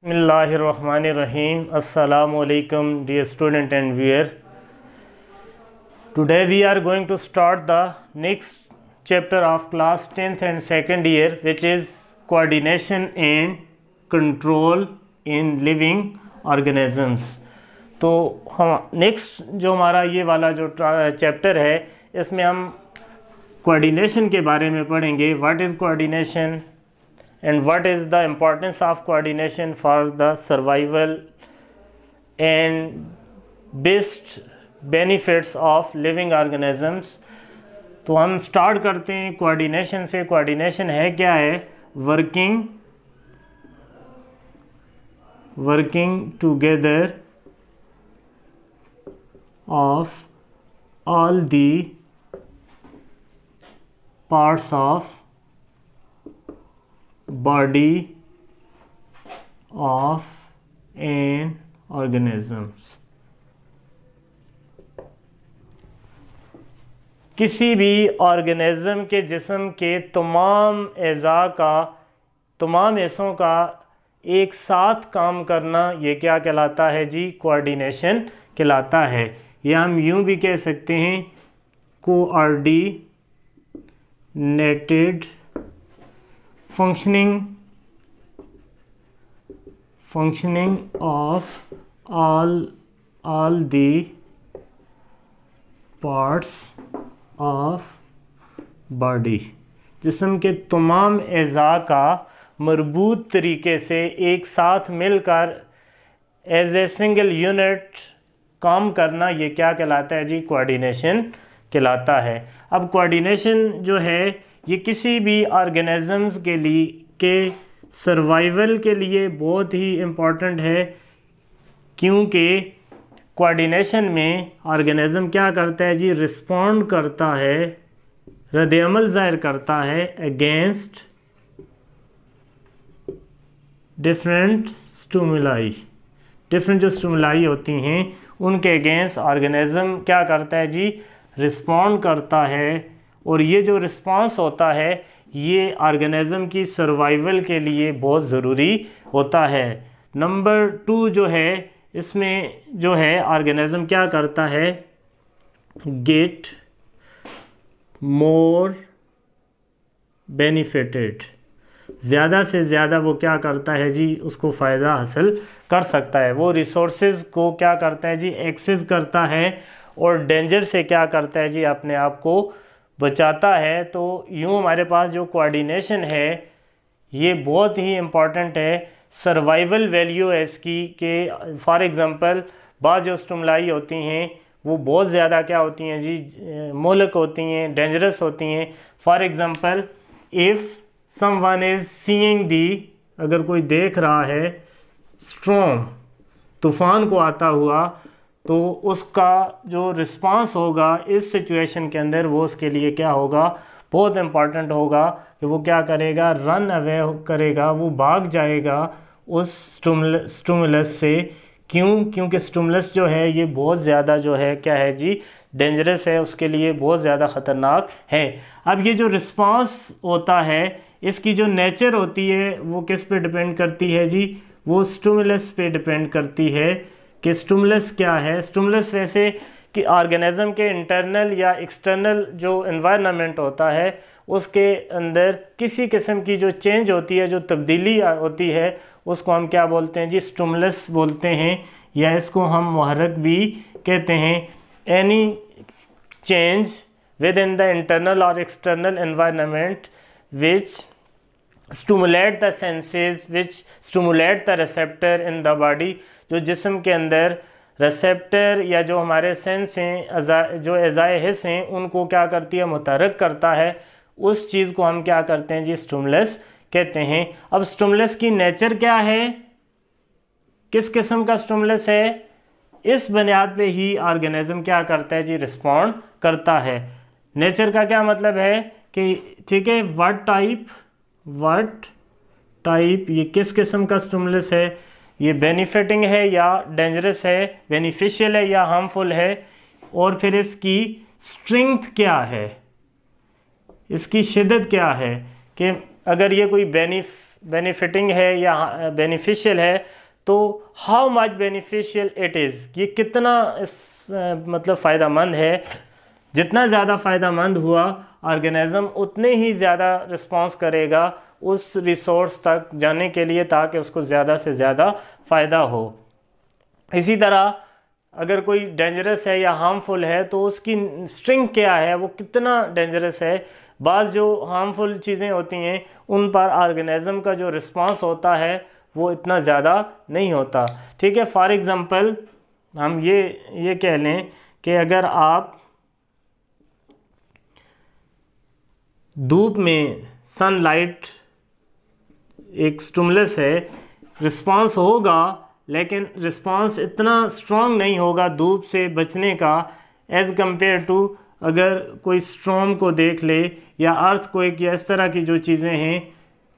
Bismillahirrahmanirrahim. Assalamu alaikum dear student and viewer. Today we are going to start the next chapter of class 10th and second year, which is coordination and control in living organisms. तो हम next जो हमारा ये वाला जो chapter है इसमें हम कोऑर्डिनेशन के बारे में पढ़ेंगे. What is coordination and what is the importance of coordination for the survival and best benefits of living organisms. तो हम स्टार्ट करते हैं कोऑर्डिनेशन से. कोऑर्डिनेशन है क्या है? Working together of all the parts of body of an organisms. किसी भी ऑर्गेनिज्म के जिस्म के तमाम हिस्सों का एक साथ काम करना ये क्या कहलाता है जी? कोऑर्डिनेशन कहलाता है. या हम यूं भी कह सकते हैं coordinated functioning of all the parts of body. जिस्म के तमाम अज़ा का मरबूत तरीके से एक साथ मिलकर एज ए सिंगल यूनिट काम करना ये क्या कहलाता है जी? कोऑर्डिनेशन कहलाता है. अब कोऑर्डिनेशन जो है ये किसी भी ऑर्गेनिज़म्स के सर्वाइवल के लिए बहुत ही इम्पॉर्टेंट है, क्योंकि कोऑर्डिनेशन में ऑर्गेनिज़म क्या करता है जी? रिस्पॉन्ड करता है, रद्द-ए-अमल ज़ाहिर करता है अगेंस्ट डिफरेंट स्टिमुलाई. डिफरेंट जो स्टिमुलाई होती हैं उनके अगेंस्ट ऑर्गेनिज़म क्या करता है जी? रिस्पॉन्ड करता है. और ये जो रिस्पांस होता है ये ऑर्गेनिज़म की सर्वाइवल के लिए बहुत ज़रूरी होता है. नंबर 2 जो है इसमें जो है ऑर्गेनिज़म क्या करता है? Get more benefited. ज़्यादा से ज़्यादा वो क्या करता है जी? उसको फ़ायदा हासिल कर सकता है. वो रिसोर्सेज को क्या करता है जी? एक्सेस करता है और डेंजर से क्या करता है जी? अपने आप को बचाता है. तो यूँ हमारे पास जो कोऑर्डिनेशन है ये बहुत ही इम्पॉर्टेंट है. सर्वाइवल वैल्यू है इसकी कि फॉर एग्ज़ाम्पल बाद जो स्टिमुलाई होती हैं वो बहुत ज़्यादा क्या होती हैं जी? मोहलक होती हैं, डेंजरस होती हैं. For example if someone is seeing अगर कोई देख रहा है स्ट्रॉम, तूफ़ान को आता हुआ, तो उसका जो रिस्पांस होगा इस सिचुएशन के अंदर वो उसके लिए क्या होगा? बहुत इम्पॉर्टेंट होगा कि वो क्या करेगा? रन अवे करेगा, वो भाग जाएगा उस स्टिमुलस से. क्योंकि स्टिमुलस जो है ये बहुत ज़्यादा जो है क्या है जी? डेंजरस है, उसके लिए बहुत ज़्यादा ख़तरनाक है. अब ये जो रिस्पांस होता है इसकी जो नेचर होती है वो किस पे डिपेंड करती है जी? वो स्टिमुलस पे डिपेंड करती है कि स्टिमुलस क्या है. स्टिमुलस वैसे कि ऑर्गेनिज़म के इंटरनल या एक्सटर्नल जो एनवायरनमेंट होता है उसके अंदर किसी किस्म की जो चेंज होती है, जो तब्दीली होती है, उसको हम क्या बोलते हैं जी? स्टिमुलस बोलते हैं, या इसको हम मुहर्रिक भी कहते हैं. Any change within the internal और external environment which stimulate the senses, which stimulate the receptor in the body. जो जिस्म के अंदर रिसेप्टर या जो हमारे सेंस हैं, जो अज़ाए हिस्स हैं, उनको क्या करती है? मुतहर्रिक करता है. उस चीज़ को हम क्या करते हैं जी? स्टिमुलस कहते हैं. अब स्टिमुलस की नेचर क्या है? किस किस्म का स्टिमुलस है? इस बुनियाद पे ही ऑर्गेनिज़म क्या करता है जी? रिस्पॉन्ड करता है. नेचर का क्या मतलब है कि ठीक है, व्हाट टाइप ये किस किस्म का स्टिमुलस है? ये बेनिफिटिंग है या डेंजरस है, बेनिफिशियल है या हार्मफुल है, और फिर इसकी स्ट्रेंथ क्या है, इसकी शिद्दत क्या है कि अगर ये कोई बेनिफिटिंग है या बेनिफिशियल है, तो how much beneficial it is, ये कितना इस मतलब फ़ायदेमंद है। जितना ज़्यादा फ़ायदेमंद हुआ ऑर्गेनिज़म उतने ही ज़्यादा रिस्पॉन्स करेगा उस रिसोर्स तक जाने के लिए, ताकि उसको ज़्यादा से ज़्यादा फ़ायदा हो। इसी तरह अगर कोई डेंजरस है या हार्मफुल है तो उसकी स्ट्रिंग क्या है, वो कितना डेंजरस है। बाज़ जो हार्मफुल चीज़ें होती हैं उन पर ऑर्गेनिज़म का जो रिस्पांस होता है वो इतना ज़्यादा नहीं होता। ठीक है, फॉर एग्ज़ाम्पल हम ये कह लें कि अगर आप धूप में सनलाइट एक स्टिमुलस है, रिस्पांस होगा लेकिन रिस्पांस इतना स्ट्रॉन्ग नहीं होगा धूप से बचने का एज़ कम्पेयर टू अगर कोई स्ट्रॉम को देख ले या अर्थक्वेक या इस तरह की जो चीज़ें हैं,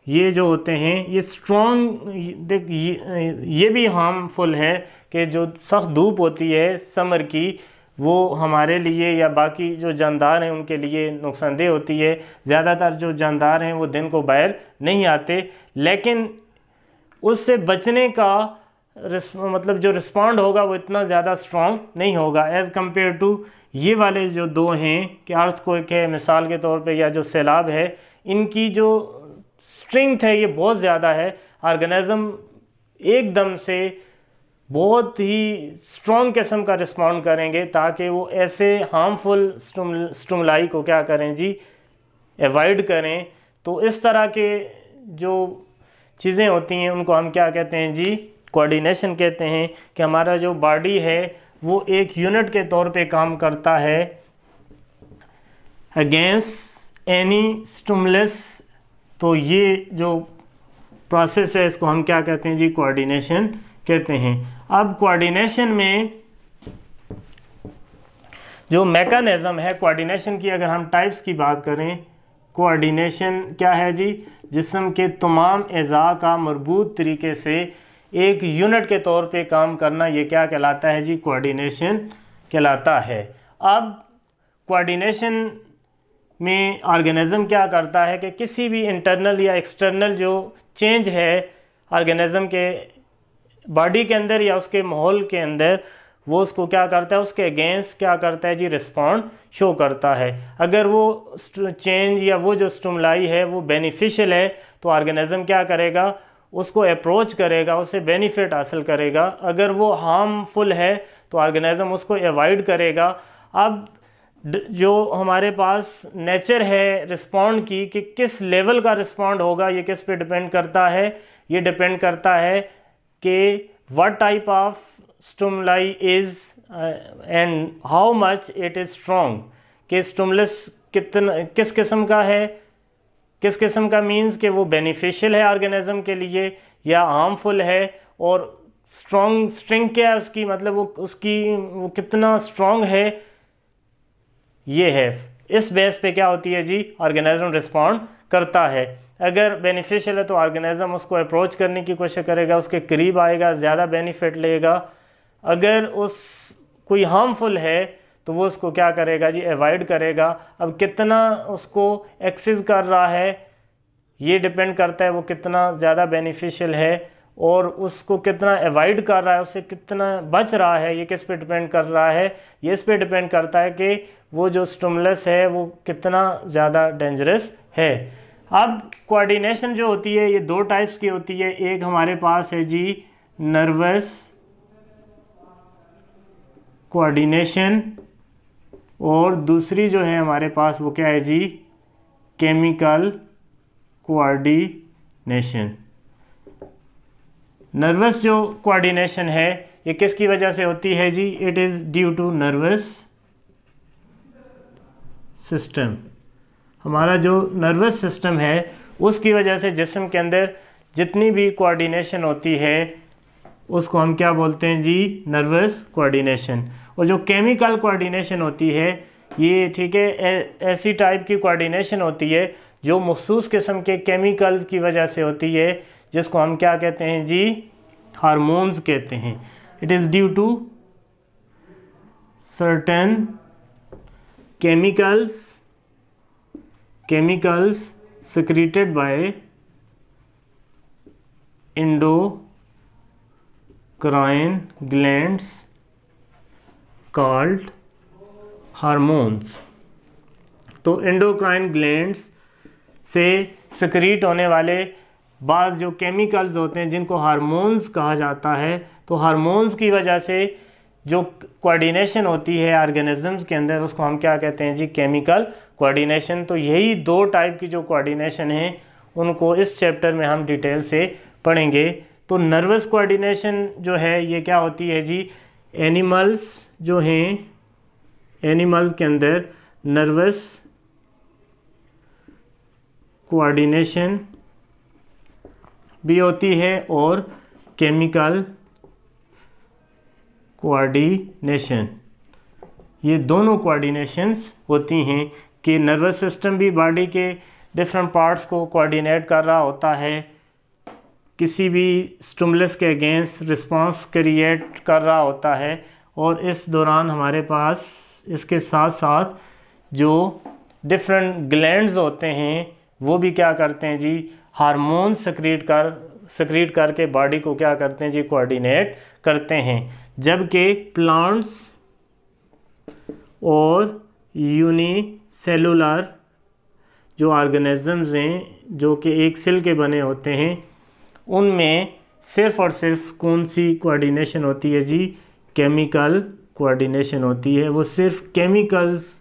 ये जो होते हैं ये स्ट्रॉन्ग। देख ये भी हार्मफुल है कि जो सख्त धूप होती है समर की, वो हमारे लिए या बाकी जो जानदार हैं उनके लिए नुकसानदेह होती है। ज़्यादातर जो जानदार हैं वो दिन को बाहर नहीं आते, लेकिन उससे बचने का मतलब जो रिस्पॉन्ड होगा वो इतना ज़्यादा स्ट्रॉन्ग नहीं होगा एज़ कम्पेयर टू ये वाले जो दो हैं कि अर्थक्वेक है मिसाल के तौर पे, या जो सैलाब है, इनकी जो स्ट्रेंथ है ये बहुत ज़्यादा है। ऑर्गेनिज़म एकदम से बहुत ही स्ट्रॉन्ग किस्म का रिस्पॉन्ड करेंगे ताकि वो ऐसे हार्मफुल स्टिमुलाई को क्या करें जी, एवॉइड करें। तो इस तरह के जो चीज़ें होती हैं उनको हम क्या कहते हैं जी, कोऑर्डिनेशन कहते हैं। कि हमारा जो बॉडी है वो एक यूनिट के तौर पे काम करता है अगेंस्ट एनी स्टिमुलस। तो ये जो प्रोसेस है इसको हम क्या कहते हैं जी, कोऑर्डिनेशन कहते हैं। अब कोऑर्डिनेशन में जो मैकेनिज़्म है कोऑर्डिनेशन की, अगर हम टाइप्स की बात करें, कोऑर्डिनेशन क्या है जी, जिस्म के तमाम अज़ा का मरबूत तरीके से एक यूनिट के तौर पे काम करना, ये क्या कहलाता है जी, कोऑर्डिनेशन कहलाता है। अब कोऑर्डिनेशन में ऑर्गेनिज़म क्या करता है कि किसी भी इंटरनल या एक्सटर्नल जो चेंज है ऑर्गेनिज़म के बॉडी के अंदर या उसके माहौल के अंदर, वो उसको क्या करता है, उसके अगेंस्ट क्या करता है जी, रिस्पॉन्ड शो करता है। अगर वो चेंज या वो जो स्टिमुलाई है वो बेनिफिशियल है तो ऑर्गेनिज़म क्या करेगा, उसको अप्रोच करेगा, उससे बेनिफिट हासिल करेगा। अगर वो हार्मफुल है तो ऑर्गेनिज़म उसको अवॉइड करेगा। अब जो हमारे पास नेचर है रिस्पॉन्ड की कि किस लेवल का रिस्पॉन्ड होगा, ये किस पे डिपेंड करता है, ये डिपेंड करता है कि what type of stimuli is and how much it is strong. कि स्टिमुलस कितना किस किस्म का है, किस किस्म का मीन्स कि वो बेनिफिशियल है ऑर्गेनिज़म के लिए या हार्मफुल है, और स्ट्रॉन्ग स्ट्रिंग क्या है उसकी, मतलब वो कितना स्ट्रॉन्ग है, ये है। इस बेस पे क्या होती है जी, ऑर्गेनिज़म रिस्पॉन्ड करता है। अगर बेनिफिशियल है तो ऑर्गेनिज़म उसको अप्रोच करने की कोशिश करेगा, उसके करीब आएगा, ज़्यादा बेनिफिट लेगा। अगर उस कोई हार्मफुल है तो वो उसको क्या करेगा जी, अवॉइड करेगा। अब कितना उसको एक्सेस कर रहा है ये डिपेंड करता है वो कितना ज़्यादा बेनिफिशियल है, और उसको कितना अवॉइड कर रहा है, उससे कितना बच रहा है, ये किस पे डिपेंड कर रहा है, ये इस पे डिपेंड करता है कि वो जो स्टिमुलस है वो कितना ज़्यादा डेंजरस है। अब कोऑर्डिनेशन जो होती है ये दो टाइप्स की होती है। एक हमारे पास है जी नर्वस कोऑर्डिनेशन, और दूसरी जो है हमारे पास वो क्या है जी, केमिकल कोऑर्डिनेशन। नर्वस जो कोऑर्डिनेशन है ये किसकी वजह से होती है जी, it is due to nervous system. हमारा जो नर्वस सिस्टम है उसकी वजह से जिस्म के अंदर जितनी भी कोऑर्डिनेशन होती है उसको हम क्या बोलते हैं जी, नर्वस कोऑर्डिनेशन। और जो केमिकल कोऑर्डिनेशन होती है ये, ठीक है, ऐसी टाइप की कोऑर्डिनेशन होती है जो मखसूस किस्म के केमिकल्स की वजह से होती है, जिसको हम क्या कहते हैं जी, हार्मोन्स कहते हैं। It is due to certain chemicals secreted by endocrine glands called hormones। तो एंडोक्राइन ग्लैंड्स से सिक्रीट होने वाले बाज़ जो केमिकल्स होते हैं जिनको हार्मोन्स कहा जाता है, तो हार्मोन्स की वजह से जो कोऑर्डिनेशन होती है ऑर्गेनिजम्स के अंदर उसको हम क्या कहते हैं जी, केमिकल कोऑर्डिनेशन। तो यही दो टाइप की जो कोऑर्डिनेशन है उनको इस चैप्टर में हम डिटेल से पढ़ेंगे। तो नर्वस कोऑर्डिनेशन जो है ये क्या होती है जी, एनिमल्स जो हैं, एनिमल्स के अंदर नर्वस कोऑर्डिनेशन भी होती है और केमिकल कोऑर्डिनेशन, ये दोनों कोऑर्डिनेशंस होती हैं कि नर्वस सिस्टम भी बॉडी के डिफरेंट पार्ट्स को कोऑर्डिनेट कर रहा होता है, किसी भी स्टिमुलस के अगेंस्ट रिस्पांस क्रिएट कर रहा होता है, और इस दौरान हमारे पास इसके साथ साथ जो डिफरेंट ग्लैंड्स होते हैं वो भी क्या करते हैं जी, हार्मोन सक्रीट करके बॉडी को क्या करते हैं जी, कोऑर्डिनेट करते हैं। जबकि प्लांट्स और यूनिसेलुलर जो ऑर्गेनिजम्स हैं जो कि एक सेल के बने होते हैं, उनमें सिर्फ़ और सिर्फ कौन सी कोऑर्डिनेशन होती है जी, केमिकल कोऑर्डिनेशन होती है। वो सिर्फ केमिकल्स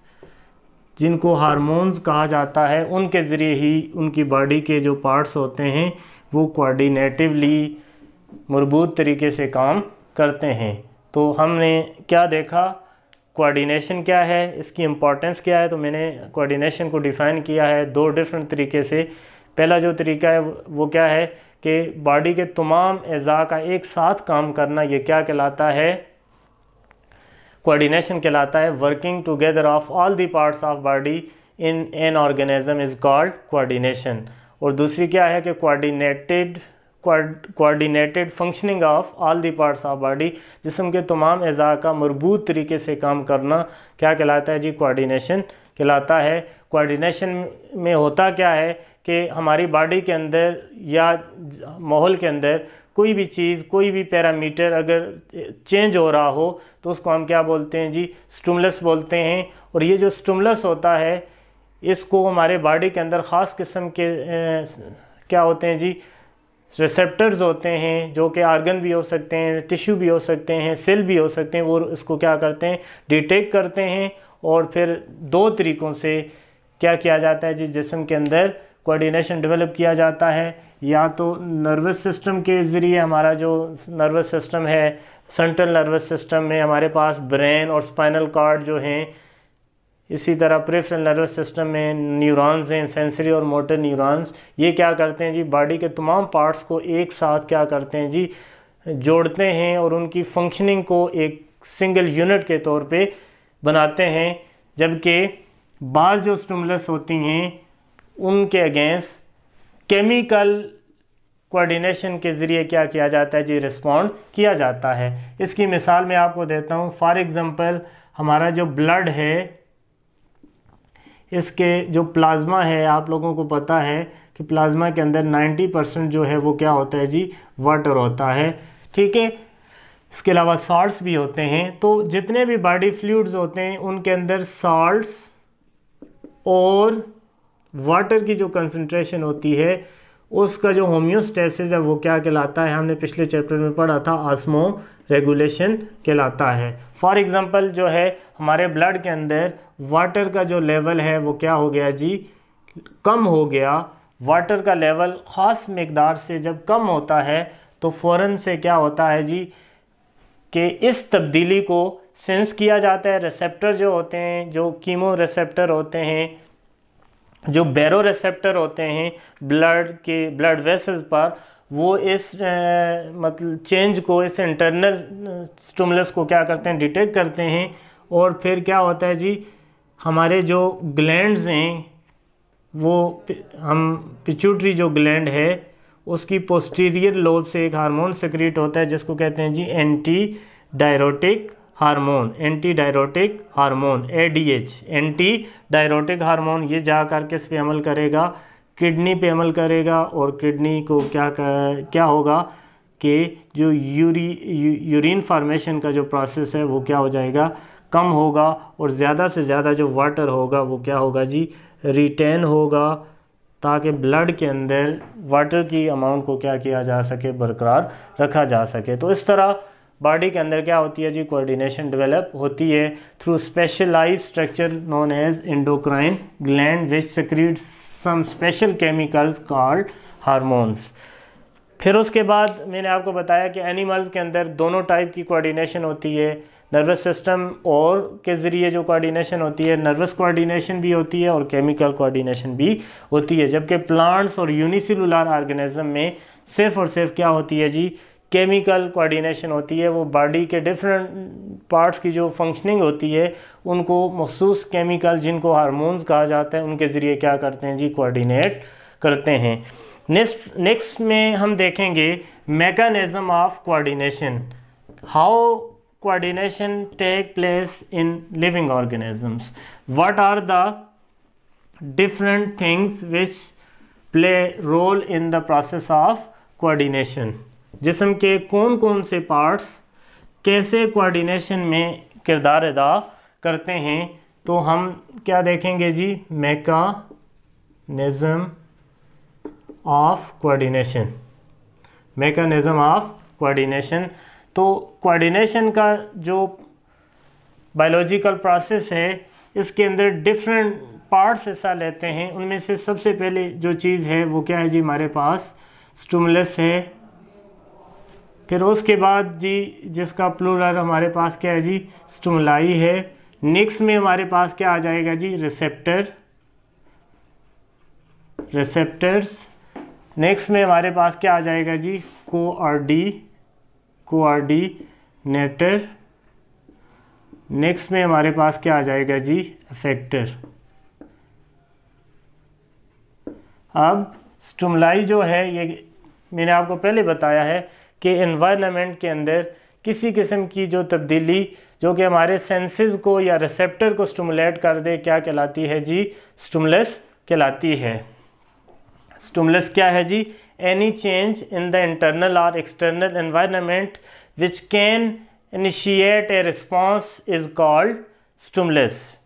जिनको हार्मोन्स कहा जाता है उनके ज़रिए ही उनकी बॉडी के जो पार्ट्स होते हैं वो कोऑर्डिनेटिवली मरबूत तरीके से काम करते हैं। तो हमने क्या देखा, कोऑर्डिनेशन क्या है, इसकी इम्पोर्टेंस क्या है। तो मैंने कोऑर्डिनेशन को डिफ़ाइन किया है दो डिफरेंट तरीके से। पहला जो तरीका है वो क्या है कि बॉडी के तमाम अज़ा का एक साथ काम करना, ये क्या कहलाता है, कोऑर्डिनेशन कहलाता है। Working together of all the parts of body in an organism is called coordination. और दूसरी क्या है कि coordinated functioning of all the parts of body, जिस्म के तमाम अज़ा का मरबूत तरीके से काम करना क्या कहलाता है जी, कोऑर्डिनेशन कहलाता है। कोऑर्डिनेशन में होता क्या है कि हमारी बॉडी के अंदर या माहौल के अंदर कोई भी चीज़, कोई भी पैरामीटर अगर चेंज हो रहा हो तो उसको हम क्या बोलते हैं जी, स्टिमुलस बोलते हैं। और ये जो स्टिमुलस होता है इसको हमारे बॉडी के अंदर ख़ास किस्म के क्या होते हैं जी, रिसेप्टर्स होते हैं, जो कि आर्गन भी हो सकते हैं, टिश्यू भी हो सकते हैं, सेल भी हो सकते हैं। वो इसको क्या करते हैं, डिटेक्ट करते हैं। और फिर दो तरीक़ों से क्या किया जाता है जी, जिस्म के अंदर कोऑर्डिनेशन डेवलप किया जाता है। या तो नर्वस सिस्टम के ज़रिए, हमारा जो नर्वस सिस्टम है, सेंट्रल नर्वस सिस्टम में हमारे पास ब्रेन और स्पाइनल कॉर्ड जो हैं, इसी तरह पेरिफेरल नर्वस सिस्टम में न्यूरॉन्स हैं, सेंसरी और मोटर न्यूरॉन्स। ये क्या करते हैं जी, बॉडी के तमाम पार्ट्स को एक साथ क्या करते हैं जी, जोड़ते हैं और उनकी फंक्शनिंग को एक सिंगल यूनिट के तौर पे बनाते हैं। जबकि बाज़ जो स्टिमुलस होती हैं उनके अगेंस्ट केमिकल कोऑर्डिनेशन के ज़रिए क्या किया जाता है जी, रिस्पॉन्ड किया जाता है। इसकी मिसाल मैं आपको देता हूँ। फॉर एग्ज़ाम्पल हमारा जो ब्लड है, इसके जो प्लाज्मा है, आप लोगों को पता है कि प्लाज्मा के अंदर 90% जो है वो क्या होता है जी, वाटर होता है, ठीक है। इसके अलावा सॉल्ट्स भी होते हैं। तो जितने भी बॉडी फ्लूइड्स होते हैं उनके अंदर सॉल्ट्स और वाटर की जो कंसंट्रेशन होती है उसका जो होम्योस्टेसिस है वो क्या कहलाता है, हमने पिछले चैप्टर में पढ़ा था, ऑस्मो रेगुलेशन कहलाता है। फॉर एग्ज़ाम्पल जो है हमारे ब्लड के अंदर वाटर का जो लेवल है वो क्या हो गया जी, कम हो गया। वाटर का लेवल ख़ास मकदार से जब कम होता है तो फ़ौरन से क्या होता है जी कि इस तब्दीली को सेंस किया जाता है। रिसेप्टर जो होते हैं, जो कीमो रिसेप्टर होते हैं, जो बैरो रिसेप्टर होते हैं ब्लड वेसल्स पर, वो इस मतलब चेंज को, इस इंटरनल स्टिमुलस को क्या करते हैं, डिटेक्ट करते हैं। और फिर क्या होता है जी, हमारे जो ग्लैंड्स हैं वो हम पिट्यूटरी जो ग्लैंड है उसकी पोस्टीरियर लोब से एक हार्मोन सेक्रेट होता है जिसको कहते हैं जी antidiuretic hormone, antidiuretic hormone ADH, antidiuretic hormone. ये जा कर किस पे अमल करेगा, किडनी पे अमल करेगा और किडनी को क्या होगा कि जो यूरिन फार्मेशन का जो प्रोसेस है वो क्या हो जाएगा, कम होगा, और ज़्यादा से ज़्यादा जो वाटर होगा वो क्या होगा जी, रिटेन होगा, ताकि ब्लड के अंदर वाटर की अमाउंट को क्या किया जा सके, बरकरार रखा जा सके। तो इस तरह बॉडी के अंदर क्या होती है जी, कोऑर्डिनेशन डेवलप होती है through specialised structure known as endocrine gland which secretes some special chemicals called hormones. फिर उसके बाद मैंने आपको बताया कि एनिमल्स के अंदर दोनों टाइप की कोऑर्डिनेशन होती है, नर्वस सिस्टम और के ज़रिए जो कोऑर्डिनेशन होती है, नर्वस कोऑर्डिनेशन भी होती है और केमिकल कोऑर्डिनेशन भी होती है। जबकि प्लांट्स और यूनिसेलुलर ऑर्गेनिज्म में सिर्फ और सिर्फ क्या होती है जी, केमिकल कोऑर्डिनेशन होती है। वो बॉडी के डिफरेंट पार्ट्स की जो फंक्शनिंग होती है उनको मखसूस केमिकल जिनको हार्मोन्स कहा जाता है उनके ज़रिए क्या करते हैं जी, कोऑर्डिनेट करते हैं। नेक्स्ट में हम देखेंगे mechanism of coordination, how coordination take place in living organisms, what are the different things which play role in the process of coordination. जिस्म के कौन कौन से पार्ट्स कैसे कोऑर्डिनेशन में किरदार अदा करते हैं, तो हम क्या देखेंगे जी, mechanism of coordination, mechanism of coordination. तो कोऑर्डिनेशन का जो बायोलॉजिकल प्रोसेस है इसके अंदर डिफरेंट पार्ट्स हिस्सा लेते हैं। उनमें से सबसे पहले जो चीज़ है वो क्या है जी, हमारे पास स्टिमुलस है। फिर उसके बाद जी जिसका प्लूरल हमारे पास क्या है जी, स्टिमुलाई है। नेक्स्ट में हमारे पास क्या आ जाएगा जी, रिसेप्टर्स। नेक्स्ट में हमारे पास क्या आ जाएगा जी, कोऑर्डिनेटर। नेक्स्ट में हमारे पास क्या आ जाएगा जी, इफेक्टर। अब स्टिमुलाई जो है ये मैंने आपको पहले बताया है कि एनवायरनमेंट के अंदर किसी किस्म की जो तब्दीली जो कि हमारे सेंसेस को या रिसेप्टर को स्टिमुलेट कर दे क्या कहलाती है जी, स्टिमुलस कहलाती है। स्टिमुलस क्या है जी, any change in the internal और external environment which can initiate a response is called stimulus.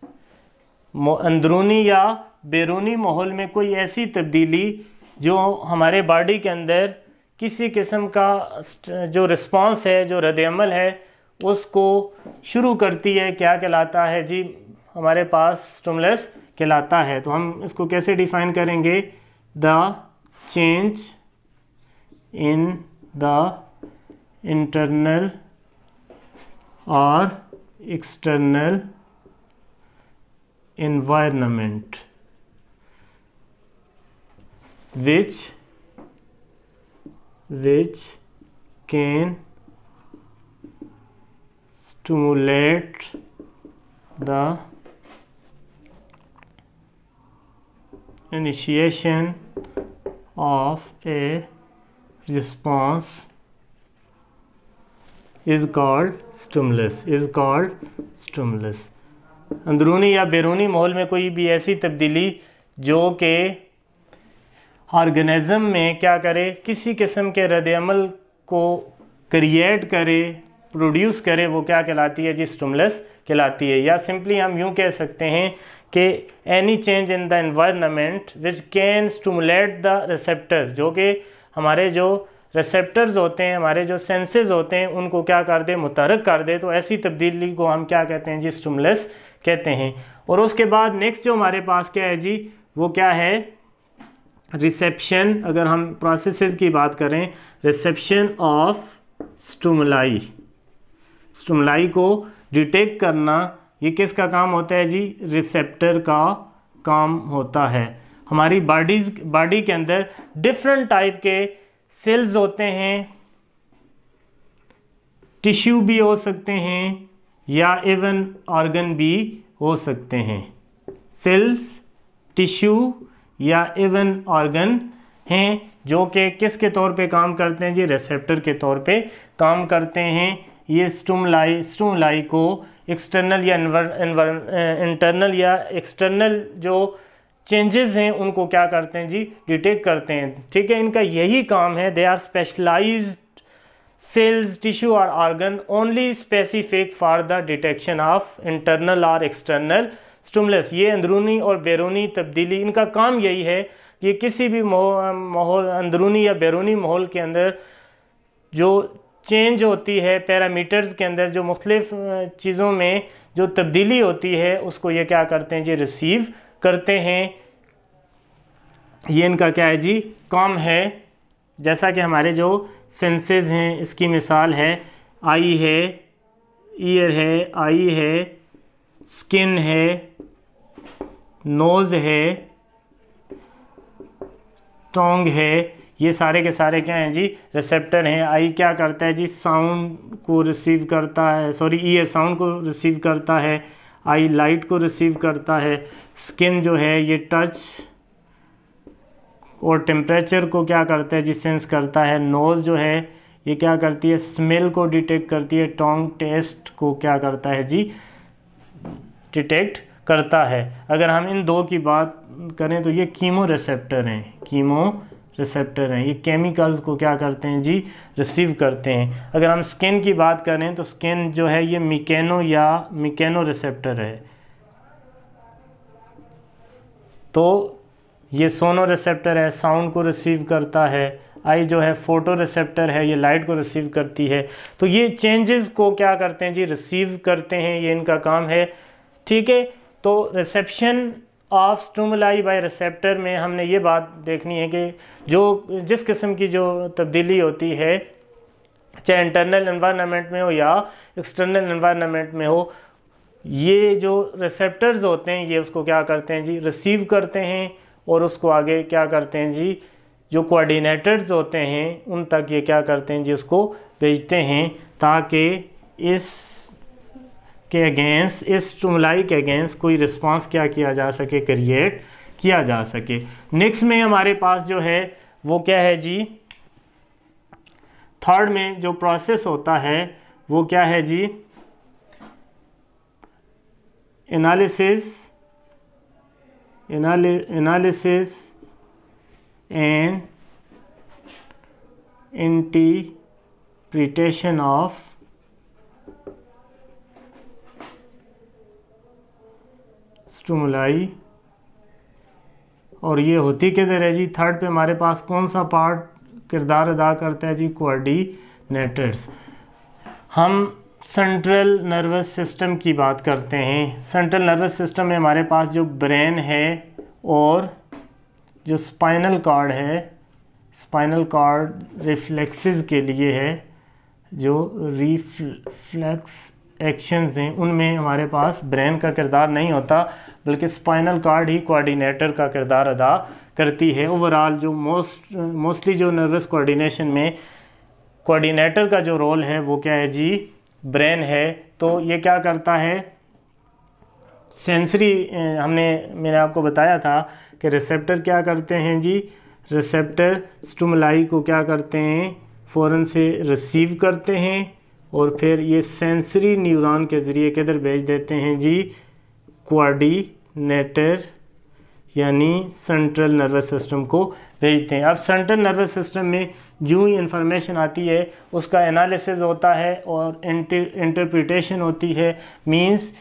अंदरूनी या बैरूनी माहौल में कोई ऐसी तब्दीली जो हमारे बॉडी के अंदर किसी किस्म का जो रिस्पॉन्स है, जो रद्द-ए-अमल है उसको शुरू करती है, क्या कहलाता है जी, हमारे पास स्टिमुलस कहलाता है। तो हम इसको कैसे डिफाइन करेंगे, the change in the internal और external environment which can stimulate the initiation of a response is called stimulus। अंदरूनी या बैरूनी माहौल में कोई भी ऐसी तब्दीली जो कि ऑर्गेनिज्म में क्या करे, किसी किस्म के रद्द-ए-अमल को क्रिएट करे, प्रोड्यूस करे, वो क्या कहलाती है जी, स्टिमुलस कहलाती है। या सिंपली हम यूँ कह सकते हैं कि any change in the environment which can stimulate the receptor, जो कि हमारे जो रिसेप्टर्स होते हैं, हमारे जो सेंसेस होते हैं उनको क्या कर दे, मुतहर्रिक कर दे। तो ऐसी तब्दीली को हम क्या कहते हैं जी, स्टिमुलस कहते हैं। और उसके बाद नेक्स्ट जो हमारे पास क्या है जी, वो क्या है, रिसेप्शन। अगर हम प्रोसेसेस की बात करें, रिसेप्शन ऑफ स्टिमुलाई, स्टिमुलाई को डिटेक्ट करना, ये किसका काम होता है जी, रिसेप्टर का काम होता है। हमारी बॉडी के अंदर डिफरेंट टाइप के सेल्स होते हैं, टिश्यू भी हो सकते हैं या इवन ऑर्गन भी हो सकते हैं। सेल्स, टिश्यू या इवन ऑर्गन हैं जो कि किसके तौर पे काम करते हैं जी, रिसेप्टर के तौर पे काम करते हैं। ये स्टिमुलाई को एक्सटर्नल या इंटरनल या एक्सटर्नल जो चेंजेस हैं उनको क्या करते हैं जी, डिटेक्ट करते हैं। ठीक है, इनका यही काम है। They are specialised cells, tissue और organ only specific for the detection of internal और एक्सटर्नल स्टिमुलस। ये अंदरूनी और बैरूनी तब्दीली, इनका काम यही है कि किसी भी माहौल, अंदरूनी या बैरूनी माहौल के अंदर जो चेंज होती है पैरामीटर्स के अंदर, जो मुख्तलिफ चीज़ों में जो तब्दीली होती है, उसको ये क्या करते हैं जी, रिसीव करते हैं। ये इनका क्या है जी, काम है। जैसा कि हमारे जो सेंसेस हैं, इसकी मिसाल है आई है, ईयर है, आई है, स्किन है, नोज़ है, टोंग है, ये सारे के सारे क्या हैं जी, रिसेप्टर हैं। आई क्या करता है जी, साउंड को रिसीव करता है, सॉरी ईयर साउंड को रिसीव करता है, आई लाइट को रिसीव करता है, स्किन जो है ये टच और टेम्परेचर को क्या करता है जी, सेंस करता है। नोज़ जो है ये क्या करती है, स्मेल को डिटेक्ट करती है। टोंग टेस्ट को क्या करता है जी, डिटेक्ट करता है। अगर हम इन दो की बात करें तो ये कीमो रिसेप्टर हैं, कीमो रिसेप्टर हैं। ये केमिकल्स को क्या करते हैं जी, रिसीव करते हैं। अगर हम स्किन की बात करें तो स्किन जो है ये मिकेनो रिसेप्टर है। तो ये सोनो रिसेप्टर है, साउंड को रिसीव करता है। आई जो है फोटो रिसेप्टर है, ये लाइट को रिसीव करती है। तो ये चेंजेस को क्या करते हैं जी, रिसीव करते हैं, ये इनका काम है। ठीक है, तो reception of stimuli by receptor में हमने ये बात देखनी है कि जिस किस्म की जो तब्दीली होती है, चाहे इंटरनल एनवायरनमेंट में हो या एक्सटर्नल एनवायरनमेंट में हो, ये जो रिसेप्टर्स होते हैं ये उसको क्या करते हैं जी, रिसीव करते हैं और उसको आगे क्या करते हैं जी, जो कोऑर्डिनेटर्स होते हैं उन तक ये क्या करते हैं जी, उसको भेजते हैं, ताकि इस स्टिमुलाई के अगेंस्ट कोई रिस्पांस क्या किया जा सके, क्रिएट किया जा सके। नेक्स्ट में हमारे पास जो है वो क्या है जी, थर्ड में जो प्रोसेस होता है वो क्या है जी, analysis and interpretation of stimuli. और ये होती किधर है जी, थर्ड पे हमारे पास कौन सा पार्ट किरदार अदा करता है जी, कोऑर्डिनेटर्स। हम सेंट्रल नर्वस सिस्टम की बात करते हैं। सेंट्रल नर्वस सिस्टम में हमारे पास जो ब्रेन है और जो स्पाइनल कॉर्ड है, स्पाइनल कॉर्ड रिफ्लेक्सेस के लिए है, जो रिफ्लेक्स एक्शंस हैं उनमें हमारे पास ब्रेन का किरदार नहीं होता, बल्कि स्पाइनल कॉर्ड ही कोऑर्डिनेटर का किरदार अदा करती है। ओवरऑल जो मोस्टली जो नर्वस कोऑर्डिनेशन में कोऑर्डिनेटर का जो रोल है वो क्या है जी, ब्रेन है। तो ये क्या करता है, सेंसरी, मैंने आपको बताया था कि रिसेप्टर क्या करते हैं जी, रिसेप्टर स्टिमुलाई को क्या करते हैं, फ़ौरन से रिसीव करते हैं और फिर ये सेंसरी न्यूरॉन के ज़रिए किधर भेज देते हैं जी, कोऑर्डिनेटर यानी सेंट्रल नर्वस सिस्टम को भेजते हैं। अब सेंट्रल नर्वस सिस्टम में जो ही इंफॉर्मेशन आती है उसका एनालिसिस होता है और इंटरप्रिटेशन होती है। मींस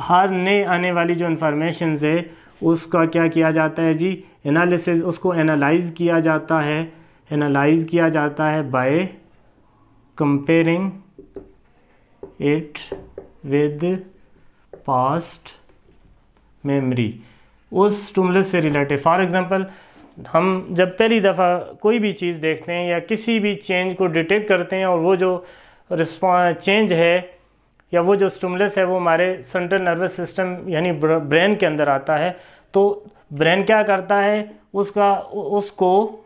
हर नए आने वाली जो इंफॉर्मेशन है उसका क्या किया जाता है जी, एनालिसिस, उसको एनालाइज किया जाता है by comparing it with past memory, उस स्टिमुलस से रिलेटेड। फॉर एग्जांपल, हम जब पहली दफ़ा कोई भी चीज़ देखते हैं या किसी भी चेंज को डिटेक्ट करते हैं और वो जो चेंज है या वो जो स्टिमुलस है वो हमारे सेंट्रल नर्वस सिस्टम यानी ब्रेन के अंदर आता है, तो ब्रेन क्या करता है, उसको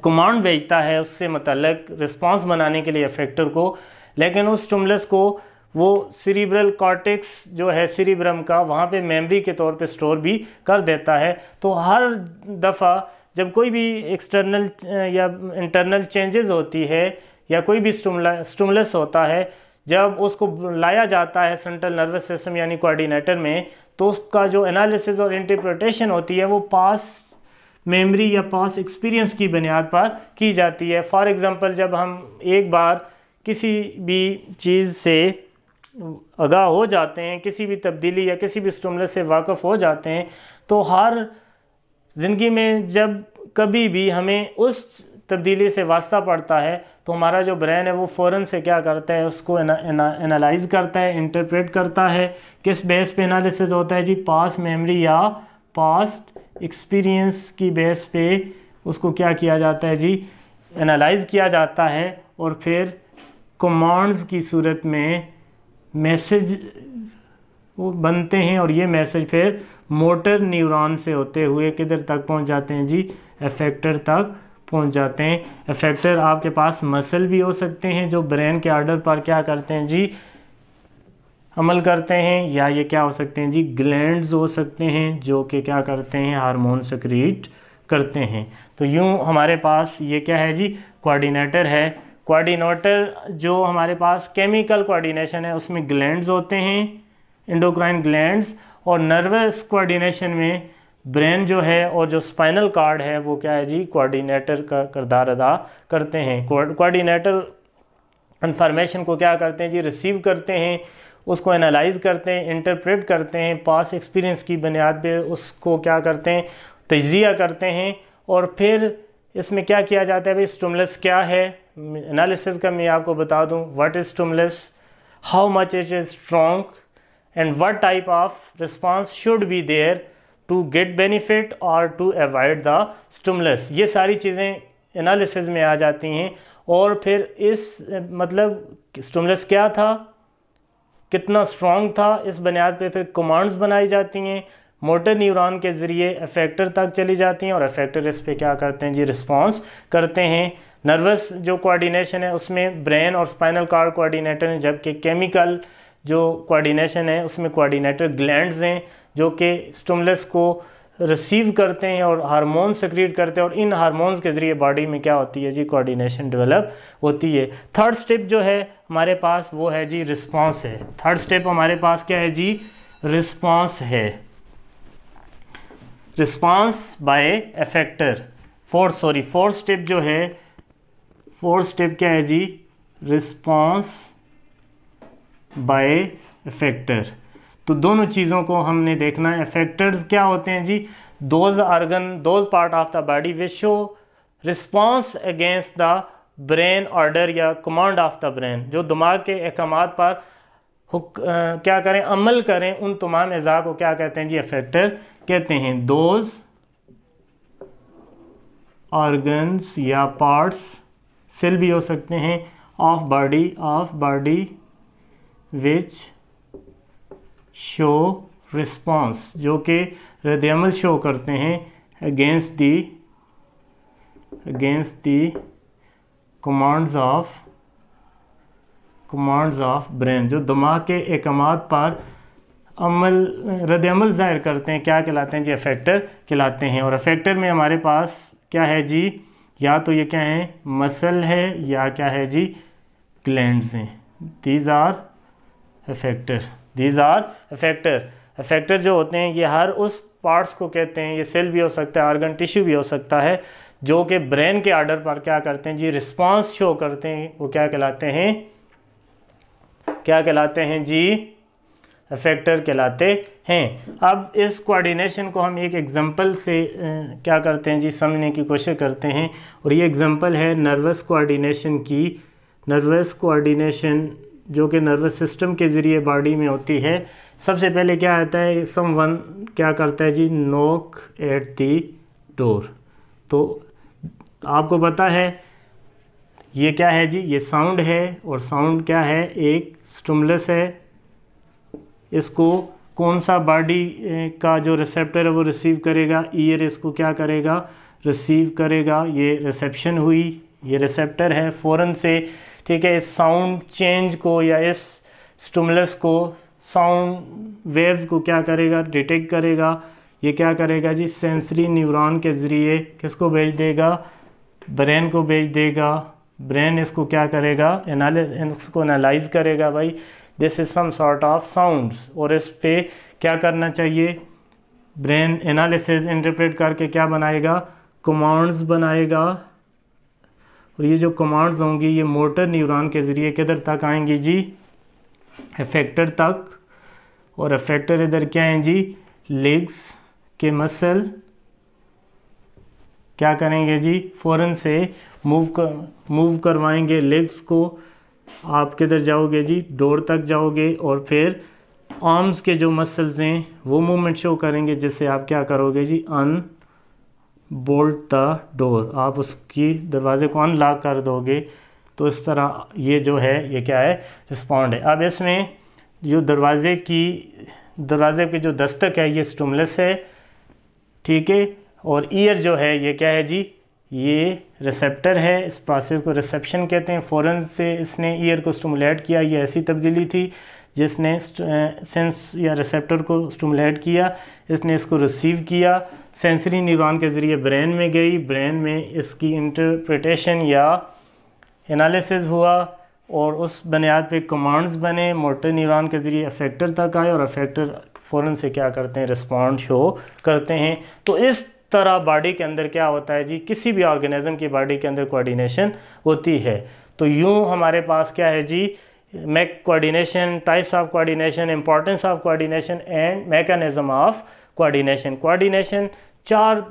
कमांड भेजता है उससे मतलब रिस्पांस बनाने के लिए इफेक्टर को। लेकिन उस स्टिमुलस को वो सेरिब्रल कॉर्टेक्स जो है सेरिब्रम का, वहाँ पे मेमोरी के तौर पे स्टोर भी कर देता है। तो हर दफ़ा जब कोई भी एक्सटर्नल या इंटरनल चेंजेस होती है या कोई भी स्टिमुलस होता है, जब उसको लाया जाता है सेंट्रल नर्वस सिस्टम यानी कोऑर्डिनेटर में, तो उसका जो एनालिसिस और इंटरप्रिटेशन होती है वो पास मेमोरी या पास एक्सपीरियंस की बुनियाद पर की जाती है। फॉर एग्ज़ाम्पल, जब हम एक बार किसी भी चीज़ से आगाह हो जाते हैं, किसी भी तब्दीली या किसी भी स्टिमुलस से वाकिफ़ हो जाते हैं, तो हर ज़िंदगी में जब कभी भी हमें उस तब्दीली से वास्ता पड़ता है तो हमारा जो ब्रेन है वो फ़ौरन से क्या करता है, उसको एनालाइज करता है, इंटरप्रेट करता है। किस बेस पे एनालिसिस होता है जी? पास मेमोरी या पास्ट एक्सपीरियंस की बेस पे उसको क्या किया जाता है जी? एनालाइज किया जाता है और फिर कमांड्स की सूरत में मैसेज वो बनते हैं और ये मैसेज फिर मोटर न्यूरॉन से होते हुए किधर तक पहुंच जाते हैं जी? इफेक्टर तक पहुंच जाते हैं। इफेक्टर आपके पास मसल भी हो सकते हैं जो ब्रेन के आर्डर पर क्या करते हैं जी? अमल करते हैं, या ये क्या हो सकते हैं जी? ग्लैंड्स हो सकते हैं जो कि क्या करते हैं? हार्मोन सेक्रीट करते हैं। तो यूँ हमारे पास ये क्या है जी? कोऑर्डिनेटर है। कोऑर्डिनेटर जो हमारे पास केमिकल कोऑर्डिनेशन है उसमें ग्लैंड्स होते हैं, एंडोक्राइन ग्लैंड्स, और नर्वस कोऑर्डिनेशन में ब्रेन जो है और जो स्पाइनल कार्ड है वो क्या है जी? कोऑर्डिनेटर का किरदार अदा करते हैं। कोऑर्डिनेटर इन्फॉर्मेशन को क्या करते हैं जी? रिसीव करते हैं, उसको एनालाइज करते हैं, इंटरप्रेट करते हैं, पास एक्सपीरियंस की बुनियाद पे उसको क्या करते हैं? तज्जिया करते हैं। और फिर इसमें क्या किया जाता है भाई? स्टिमुलस क्या है? एनालिसिस का मैं आपको बता दूं। What is stimulus, how much it is strong, and what type of response should be there to get benefit और टू अवॉइड द स्टिमुलस। ये सारी चीज़ें एनालिसिस में आ जाती हैं। और फिर इस मतलब स्टिमुलस क्या था, कितना स्ट्रॉन्ग था, इस बुनियाद पे फिर कमांड्स बनाई जाती हैं, मोटर न्यूरॉन के ज़रिए इफेक्टर तक चली जाती हैं और इफेक्टर इस पे क्या करते हैं जी? रिस्पांस करते हैं। नर्वस जो कोऑर्डिनेशन है उसमें ब्रेन और स्पाइनल कार्ड कोऑर्डिनेटर हैं, जबकि केमिकल जो कोऑर्डिनेशन है उसमें कोऑर्डिनेटर ग्लैंड्स हैं जो कि स्टिमुलस को रिसीव करते हैं और हार्मोन सेक्रीट करते हैं, और इन हार्मोन्स के ज़रिए बॉडी में क्या होती है जी? कोऑर्डिनेशन डेवलप होती है। थर्ड स्टेप जो है हमारे पास वो है जी? रिस्पांस है। थर्ड स्टेप हमारे पास क्या है जी? रिस्पांस है। Response by effector. Fourth step जो है, फोर्थ स्टेप क्या है जी? Response by effector. तो दोनों चीज़ों को हमने देखना है। इफेक्टर्स क्या होते हैं जी? Those part of the body which show response against the brain order या कमांड ऑफ द ब्रेन, जो दिमाग के अहकामात पर क्या करें? अमल करें। उन तमाम अज़ा को क्या कहते हैं जी? इफेक्टर कहते हैं। दोज ऑर्गन्स या पार्ट्स, सेल भी हो सकते हैं, of body which show response, जो कि रद्द-ए-अमल शो करते हैं against the commands of brain, जो दिमाग के अहकामात पर रद्द-ए-अमल ज़ाहिर करते हैं, क्या कहलाते हैं जी? इफेक्टर कहलाते हैं। और इफेक्टर में हमारे पास क्या है जी? या तो ये क्या है? मसल है, या क्या है जी? ग्लैंड्स हैं। These are effector. इफेक्टर जो होते हैं ये हर उस पार्ट्स को कहते हैं, ये सेल भी हो सकता है, ऑर्गन टिश्यू भी हो सकता है, जो कि ब्रेन के आर्डर पर क्या करते हैं जी? रिस्पांस शो करते हैं। वो क्या कहलाते हैं जी? इफेक्टर कहलाते हैं। अब इस कोऑर्डिनेशन को हम एक एग्जांपल से क्या करते हैं जी? समझने की कोशिश करते हैं। और ये एग्जांपल है नर्वस कोऑर्डिनेशन की। नर्वस कोऑर्डिनेशन जो कि नर्वस सिस्टम के ज़रिए बॉडी में होती है। सबसे पहले क्या आता है? समवन क्या करता है जी? Knock at the door. तो आपको पता है ये क्या है जी? ये साउंड है, और साउंड क्या है? एक स्टिमुलस है। इसको कौन सा बॉडी का जो रिसेप्टर है वो रिसीव करेगा? ईयर इसको क्या करेगा? रिसीव करेगा। ये रिसेप्शन हुई, ये रिसेप्टर है। फ़ौरन से ठीक है इस साउंड चेंज को या इस स्टिमुलस को, साउंड वेव्स को क्या करेगा? डिटेक्ट करेगा। ये क्या करेगा जी? सेंसरी न्यूरॉन के ज़रिए किसको भेज देगा? ब्रेन को भेज देगा। ब्रेन इसको क्या करेगा? इसको एनालाइज करेगा। भाई this is some sort of sounds, और इस पे क्या करना चाहिए, ब्रेन एनालिसिस इंटरप्रेट करके क्या बनाएगा, कमांड्स बनाएगा, और ये जो कमांड्स होंगी ये मोटर न्यूरॉन के ज़रिए किधर तक आएंगी जी, इफेक्टर तक, और इफेक्टर इधर क्या हैं जी, लेग्स के मसल क्या करेंगे जी, फ़ौरन से मूव करवाएंगे लेग्स को। आप किधर जाओगे जी, डोर तक जाओगे, और फिर आर्म्स के जो मसल्स हैं वो मूवमेंट शो करेंगे, जिससे आप क्या करोगे जी, बोल्ट द डोर, आप उसकी दरवाजे को अनलॉक कर दोगे। तो इस तरह ये जो है ये क्या है, रिस्पॉन्ड है। अब इसमें जो दरवाजे की जो दस्तक है ये स्टिमुलस है, ठीक है, और ईयर जो है ये क्या है जी, ये रिसेप्टर है। इस प्रोसेस को रिसेप्शन कहते हैं। फ़ौरन से इसने ईयर को स्टिमुलेट किया, ये ऐसी तब्दीली थी जिसने सेंस या रिसेप्टर को स्टिमुलेट किया, इसने इसको रिसीव किया, सेंसरी न्यूरॉन के ज़रिए ब्रेन में गई, ब्रेन में इसकी इंटरप्रिटेशन या एनालिसिस हुआ, और उस बुनियाद पे कमांड्स बने, मोटर न्यूरॉन के ज़रिए अफेक्टर तक आए, और अफेक्टर फ़ौरन से क्या करते हैं, रिस्पॉन्ड शो करते हैं। तो इस तरह बॉडी के अंदर क्या होता है जी, किसी भी ऑर्गेनिज्म की बॉडी के अंदर कोऑर्डिनेशन होती है। तो यूँ हमारे पास क्या है जी, coordination, types of coordination, importance of coordination and mechanism of coordination. Coordination चार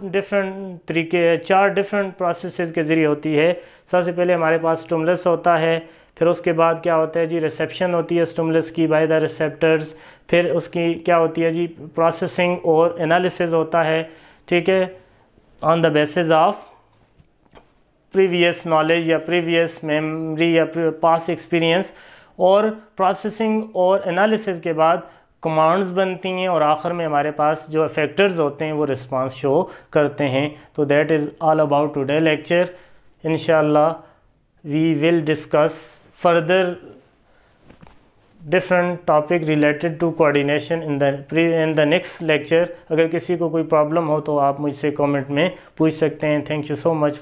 डिफरेंट प्रोसेसेस के ज़रिए होती है। सबसे पहले हमारे पास स्टिमुलस होता है, फिर उसके बाद क्या होता है जी, रिसेप्शन होती है स्टिमुलस की बाय द रिसेप्टर्स, फिर उसकी क्या होती है जी, प्रोसेसिंग और एनालिसिस होता है, ठीक है, on the basis of previous knowledge या प्रीवियस मेमोरी या पास्ट एक्सपीरियंस, और प्रोसेसिंग और एनालिसिस के बाद कमांड्स बनती हैं, और आखिर में हमारे पास जो इफेक्टर्स होते हैं वो रिस्पांस शो करते हैं। तो that is all about today lecture. इंशाल्लाह we will discuss further different topic related to coordination in the next lecture. अगर किसी को कोई प्रॉब्लम हो तो आप मुझसे कमेंट में पूछ सकते हैं। Thank you so much.